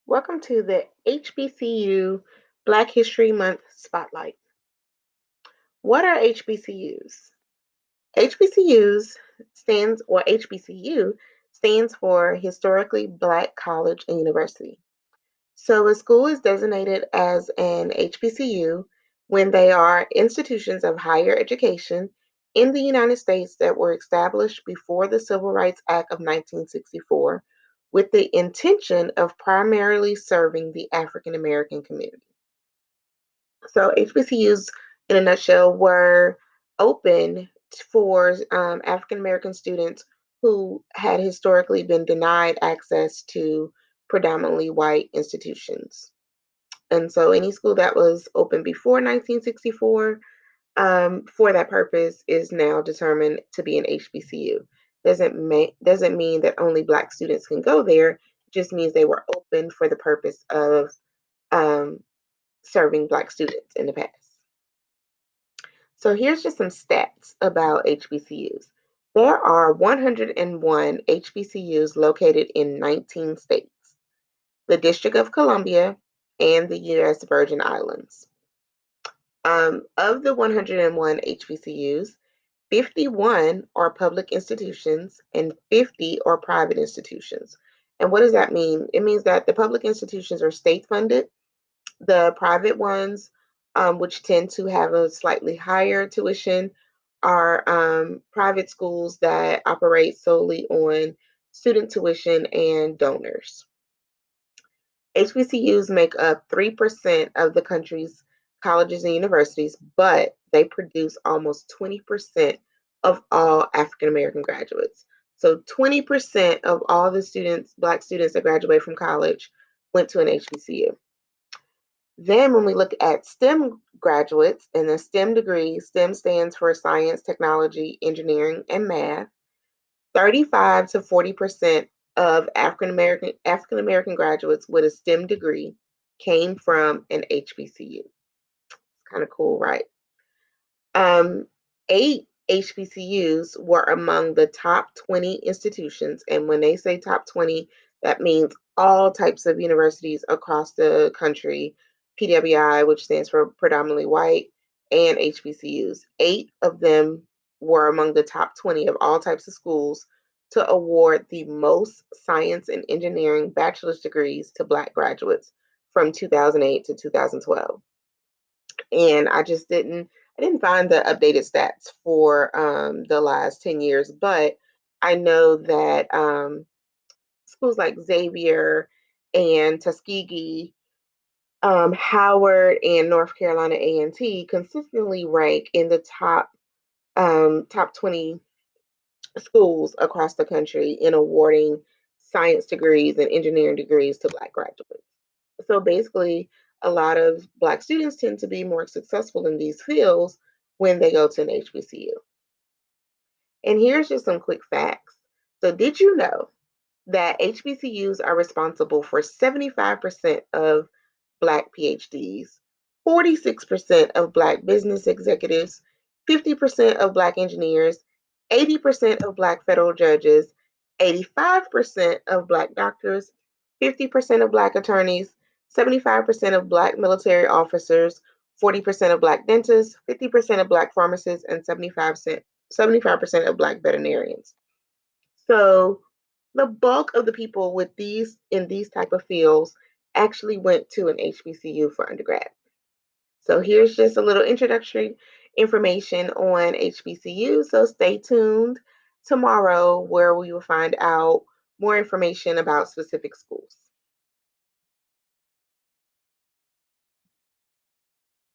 Welcome to the HBCU Black History Month Spotlight. What are HBCUs? HBCUs HBCU stands for Historically Black College and University. So a school is designated as an HBCU when they are institutions of higher education in the United States that were established before the Civil Rights Act of 1964 with the intention of primarily serving the African American community. So HBCUs, in a nutshell, were open for African American students who had historically been denied access to predominantly white institutions. And so any school that was open before 1964 for that purpose is now determined to be an HBCU. Doesn't mean that only Black students can go there. It just means they were open for the purpose of um, serving Black students in the past. So here's just some stats about HBCUs. There are 101 HBCUs located in 19 states, the District of Columbia, and the U.S. Virgin Islands. Of the 101 HBCUs, 51 are public institutions and 50 are private institutions. And what does that mean? It means that the public institutions are state funded. The private ones, which tend to have a slightly higher tuition, are private schools that operate solely on student tuition and donors. HBCUs make up 3% of the country's colleges and universities, but they produce almost 20% of all African American graduates. So 20% of all the students, Black students that graduate from college, went to an HBCU. Then, when we look at STEM graduates and the STEM degree, STEM stands for science, technology, engineering, and math. 35 to 40% of African American graduates with a STEM degree came from an HBCU. It's kind of cool, right? Um, 8 HBCUs were among the top 20 institutions, and when they say top 20, that means all types of universities across the country, PWI, which stands for predominantly white, and HBCUs. 8 of them were among the top 20 of all types of schools to award the most science and engineering bachelor's degrees to Black graduates from 2008 to 2012. And I didn't find the updated stats for the last 10 years, but I know that schools like Xavier and Tuskegee, Howard, and North Carolina A&T consistently rank in the top 20 schools across the country in awarding science degrees and engineering degrees to Black graduates. So basically, a lot of Black students tend to be more successful in these fields when they go to an HBCU. And here's just some quick facts. So, did you know that HBCUs are responsible for 75% of Black PhDs, 46% of Black business executives, 50% of Black engineers, 80% of Black federal judges, 85% of Black doctors, 50% of Black attorneys, 75% of Black military officers, 40% of Black dentists, 50% of Black pharmacists, and 75% of Black veterinarians. So the bulk of the people with these in these type of fields actually went to an HBCU for undergrad. So here's just a little introductory information on HBCU. So stay tuned tomorrow where we will find out more information about specific schools.